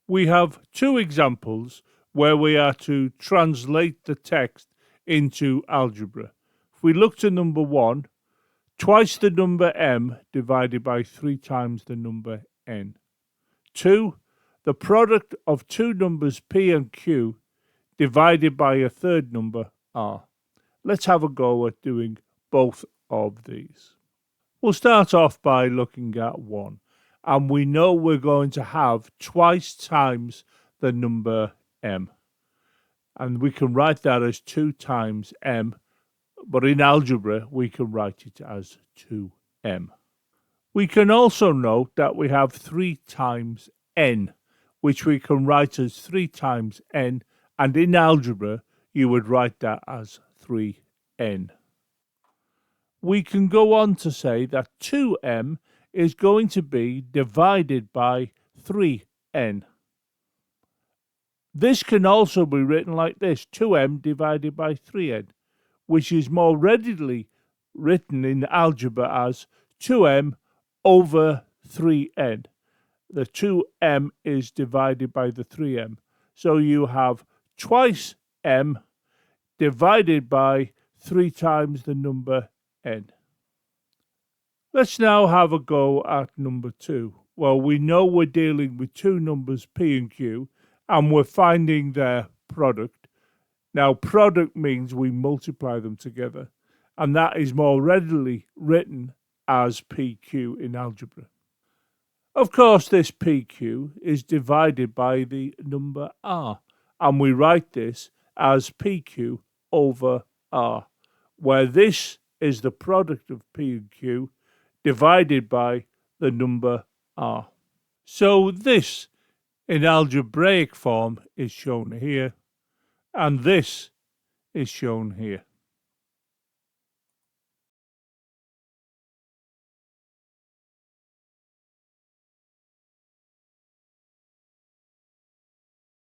We have two examples where we are to translate the text into algebra. If we look to number 1, twice the number m divided by 3 times the number n. 2, the product of two numbers p and q divided by a third number r. Let's have a go at doing both of these. We'll start off by looking at 1, and we know we're going to have twice times the number m, and we can write that as 2 times m, but in algebra we can write it as 2m. We can also note that we have 3 times n, which we can write as 3 times n, and in algebra you would write that as 3n. We can go on to say that 2m is going to be divided by 3n. This can also be written like this, 2m divided by 3n, which is more readily written in algebra as 2m over 3n. The 2m is divided by the 3m. So you have twice m divided by 3 times the number n. Let's now have a go at number 2. Well, we know we're dealing with two numbers p and q, and we're finding their product. Now, product means we multiply them together, and that is more readily written as pq in algebra. Of course, this pq is divided by the number r, and we write this as pq over r, where this is the product of p and q divided by the number r. So this in algebraic form is shown here, and this is shown here.